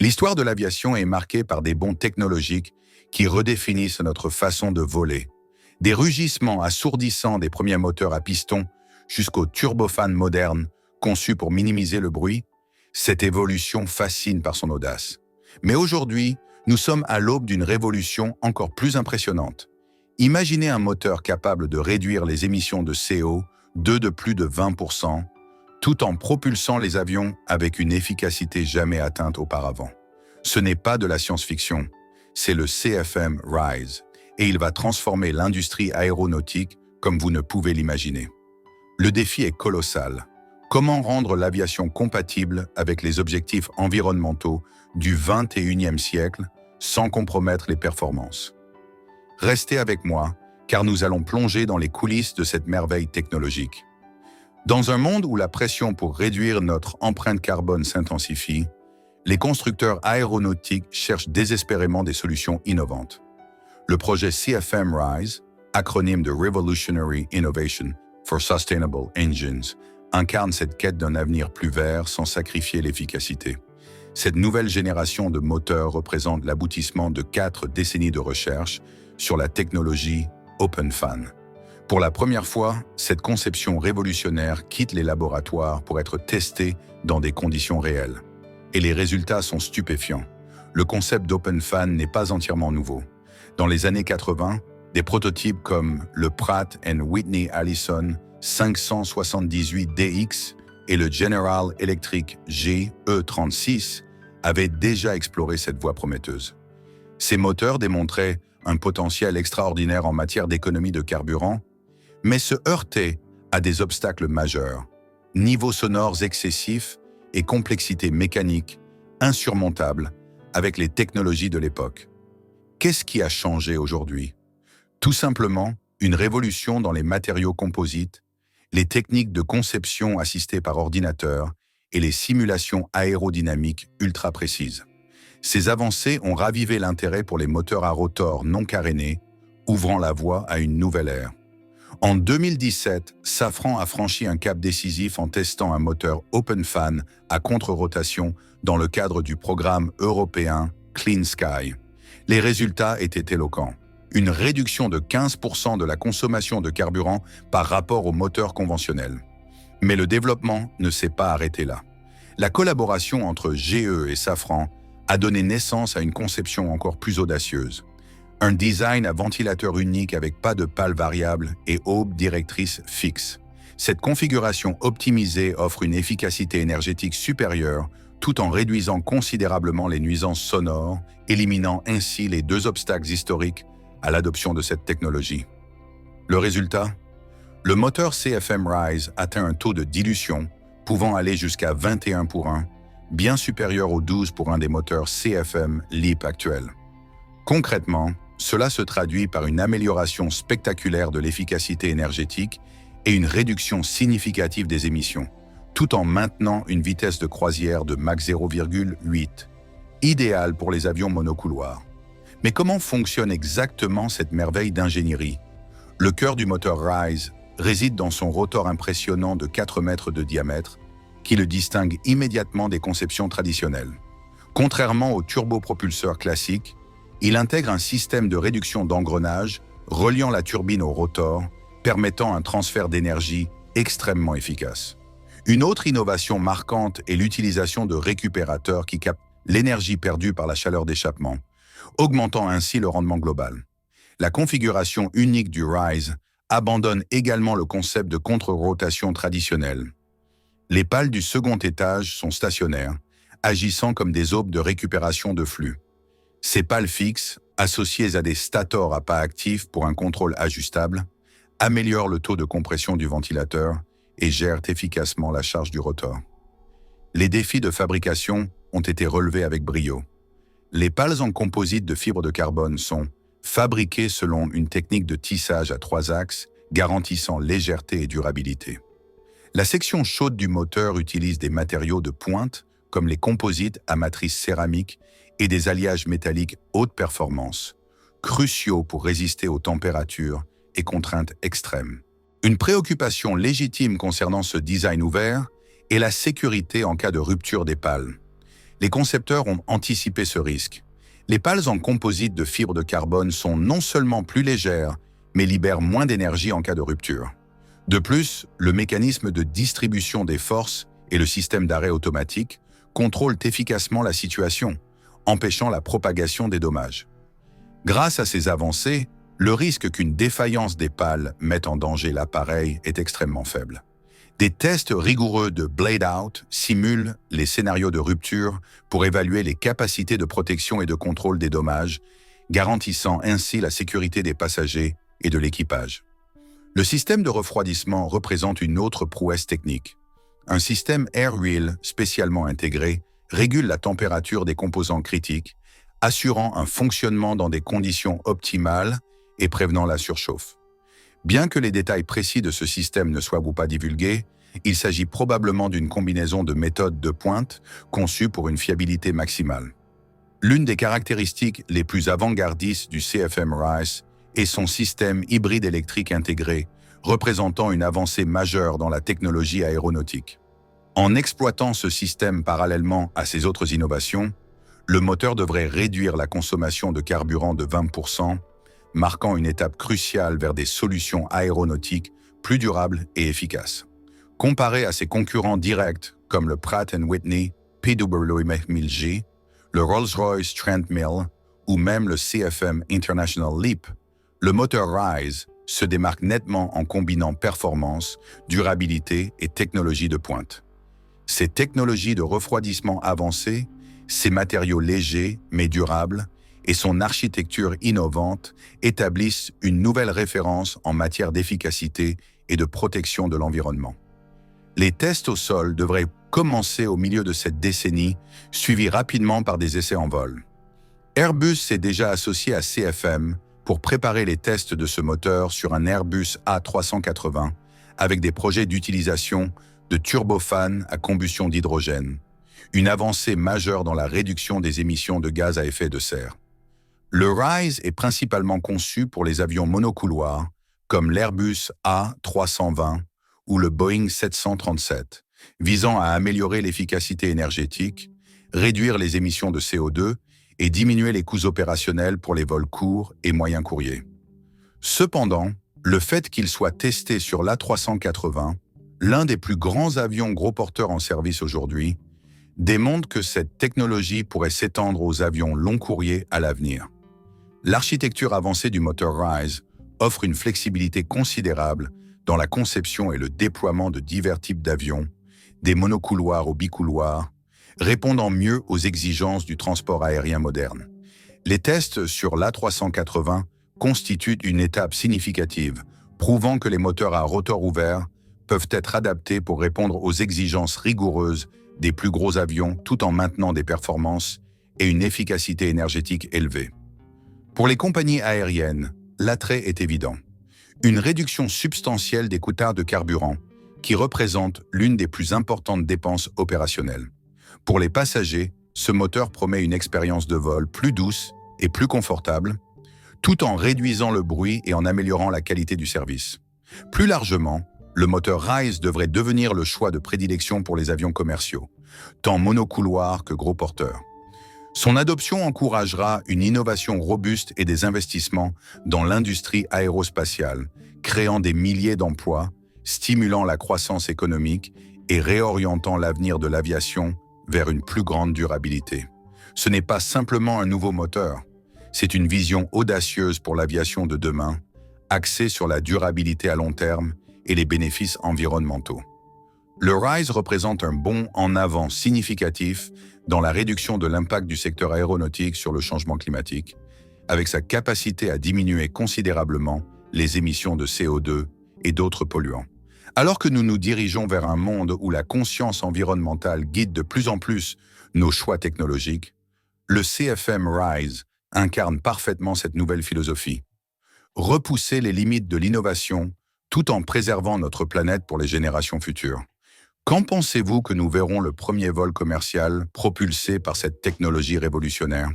L'histoire de l'aviation est marquée par des bonds technologiques qui redéfinissent notre façon de voler. Des rugissements assourdissants des premiers moteurs à piston jusqu'aux turbofans modernes conçus pour minimiser le bruit, cette évolution fascine par son audace. Mais aujourd'hui, nous sommes à l'aube d'une révolution encore plus impressionnante. Imaginez un moteur capable de réduire les émissions de CO2 de plus de 20%, tout en propulsant les avions avec une efficacité jamais atteinte auparavant. Ce n'est pas de la science-fiction, c'est le CFM RISE, et il va transformer l'industrie aéronautique comme vous ne pouvez l'imaginer. Le défi est colossal. Comment rendre l'aviation compatible avec les objectifs environnementaux du 21e siècle sans compromettre les performances? Restez avec moi, car nous allons plonger dans les coulisses de cette merveille technologique. Dans un monde où la pression pour réduire notre empreinte carbone s'intensifie, les constructeurs aéronautiques cherchent désespérément des solutions innovantes. Le projet CFM RISE, acronyme de Revolutionary Innovation for Sustainable Engines, incarne cette quête d'un avenir plus vert sans sacrifier l'efficacité. Cette nouvelle génération de moteurs représente l'aboutissement de 4 décennies de recherche sur la technologie OpenFan. Pour la première fois, cette conception révolutionnaire quitte les laboratoires pour être testée dans des conditions réelles. Et les résultats sont stupéfiants. Le concept d'OpenFan n'est pas entièrement nouveau. Dans les années 80, des prototypes comme le Pratt & Whitney Allison 578DX et le General Electric GE36 avaient déjà exploré cette voie prometteuse. Ces moteurs démontraient un potentiel extraordinaire en matière d'économie de carburant, mais se heurtaient à des obstacles majeurs, niveaux sonores excessifs et complexité mécanique insurmontable avec les technologies de l'époque. Qu'est-ce qui a changé aujourd'hui? Tout simplement, une révolution dans les matériaux composites, les techniques de conception assistées par ordinateur et les simulations aérodynamiques ultra précises. Ces avancées ont ravivé l'intérêt pour les moteurs à rotor non carénés, ouvrant la voie à une nouvelle ère. En 2017, Safran a franchi un cap décisif en testant un moteur OpenFan à contre-rotation dans le cadre du programme européen Clean Sky. Les résultats étaient éloquents. Une réduction de 15% de la consommation de carburant par rapport au moteur conventionnel. Mais le développement ne s'est pas arrêté là. La collaboration entre GE et Safran a donné naissance à une conception encore plus audacieuse. Un design à ventilateur unique avec pas de pales variables et aube directrice fixe. Cette configuration optimisée offre une efficacité énergétique supérieure tout en réduisant considérablement les nuisances sonores, éliminant ainsi les 2 obstacles historiques à l'adoption de cette technologie. Le résultat? Le moteur CFM RISE atteint un taux de dilution pouvant aller jusqu'à 21:1, bien supérieur aux 12 pour un des moteurs CFM LEAP actuels. Concrètement, cela se traduit par une amélioration spectaculaire de l'efficacité énergétique et une réduction significative des émissions, tout en maintenant une vitesse de croisière de Mach 0,8, idéale pour les avions monocouloirs. Mais comment fonctionne exactement cette merveille d'ingénierie? Le cœur du moteur RISE réside dans son rotor impressionnant de 4 mètres de diamètre, qui le distingue immédiatement des conceptions traditionnelles. Contrairement aux turbopropulseurs classiques, il intègre un système de réduction d'engrenage reliant la turbine au rotor, permettant un transfert d'énergie extrêmement efficace. Une autre innovation marquante est l'utilisation de récupérateurs qui captent l'énergie perdue par la chaleur d'échappement, augmentant ainsi le rendement global. La configuration unique du RISE abandonne également le concept de contre-rotation traditionnelle. Les pales du second étage sont stationnaires, agissant comme des aubes de récupération de flux. Ces pales fixes, associées à des stators à pas actifs pour un contrôle ajustable, améliorent le taux de compression du ventilateur et gèrent efficacement la charge du rotor. Les défis de fabrication ont été relevés avec brio. Les pales en composite de fibre de carbone sont fabriquées selon une technique de tissage à 3 axes, garantissant légèreté et durabilité. La section chaude du moteur utilise des matériaux de pointe, comme les composites à matrice céramique et des alliages métalliques haute performance, cruciaux pour résister aux températures et contraintes extrêmes. Une préoccupation légitime concernant ce design ouvert est la sécurité en cas de rupture des pales. Les concepteurs ont anticipé ce risque. Les pales en composite de fibres de carbone sont non seulement plus légères, mais libèrent moins d'énergie en cas de rupture. De plus, le mécanisme de distribution des forces et le système d'arrêt automatique contrôlent efficacement la situation, empêchant la propagation des dommages. Grâce à ces avancées, le risque qu'une défaillance des pales mette en danger l'appareil est extrêmement faible. Des tests rigoureux de blade-out simulent les scénarios de rupture pour évaluer les capacités de protection et de contrôle des dommages, garantissant ainsi la sécurité des passagers et de l'équipage. Le système de refroidissement représente une autre prouesse technique. Un système AirWheel spécialement intégré régule la température des composants critiques, assurant un fonctionnement dans des conditions optimales et prévenant la surchauffe. Bien que les détails précis de ce système ne soient pas divulgués, il s'agit probablement d'une combinaison de méthodes de pointe conçues pour une fiabilité maximale. L'une des caractéristiques les plus avant-gardistes du CFM RISE est son système hybride électrique intégré, représentant une avancée majeure dans la technologie aéronautique. En exploitant ce système parallèlement à ses autres innovations, le moteur devrait réduire la consommation de carburant de 20%, marquant une étape cruciale vers des solutions aéronautiques plus durables et efficaces. Comparé à ses concurrents directs comme le Pratt & Whitney PW1000G, le Rolls-Royce Trent 1000 ou même le CFM International LEAP, le moteur RISE se démarque nettement en combinant performance, durabilité et technologie de pointe. Ces technologies de refroidissement avancées, ses matériaux légers mais durables et son architecture innovante établissent une nouvelle référence en matière d'efficacité et de protection de l'environnement. Les tests au sol devraient commencer au milieu de cette décennie, suivis rapidement par des essais en vol. Airbus s'est déjà associé à CFM pour préparer les tests de ce moteur sur un Airbus A380 avec des projets d'utilisation de turbofans à combustion d'hydrogène, une avancée majeure dans la réduction des émissions de gaz à effet de serre. Le RISE est principalement conçu pour les avions monocouloirs comme l'Airbus A320 ou le Boeing 737, visant à améliorer l'efficacité énergétique, réduire les émissions de CO2 et diminuer les coûts opérationnels pour les vols courts et moyens courriers. Cependant, le fait qu'il soit testé sur l'A380, l'un des plus grands avions gros porteurs en service aujourd'hui, démontre que cette technologie pourrait s'étendre aux avions long courriers à l'avenir. L'architecture avancée du moteur RISE offre une flexibilité considérable dans la conception et le déploiement de divers types d'avions, des monocouloirs aux bicouloirs, répondant mieux aux exigences du transport aérien moderne. Les tests sur l'A380 constituent une étape significative, prouvant que les moteurs à rotor ouvert peuvent être adaptés pour répondre aux exigences rigoureuses des plus gros avions tout en maintenant des performances et une efficacité énergétique élevée. Pour les compagnies aériennes, l'attrait est évident. Une réduction substantielle des coûts de carburant, qui représente l'une des plus importantes dépenses opérationnelles. Pour les passagers, ce moteur promet une expérience de vol plus douce et plus confortable, tout en réduisant le bruit et en améliorant la qualité du service. Plus largement, le moteur RISE devrait devenir le choix de prédilection pour les avions commerciaux, tant monocouloirs que gros porteurs. Son adoption encouragera une innovation robuste et des investissements dans l'industrie aérospatiale, créant des milliers d'emplois, stimulant la croissance économique et réorientant l'avenir de l'aviation vers une plus grande durabilité. Ce n'est pas simplement un nouveau moteur, c'est une vision audacieuse pour l'aviation de demain, axée sur la durabilité à long terme et les bénéfices environnementaux. Le RISE représente un bond en avant significatif dans la réduction de l'impact du secteur aéronautique sur le changement climatique, avec sa capacité à diminuer considérablement les émissions de CO2 et d'autres polluants. Alors que nous nous dirigeons vers un monde où la conscience environnementale guide de plus en plus nos choix technologiques, le CFM RISE incarne parfaitement cette nouvelle philosophie. Repousser les limites de l'innovation tout en préservant notre planète pour les générations futures. Quand pensez-vous que nous verrons le premier vol commercial propulsé par cette technologie révolutionnaire ?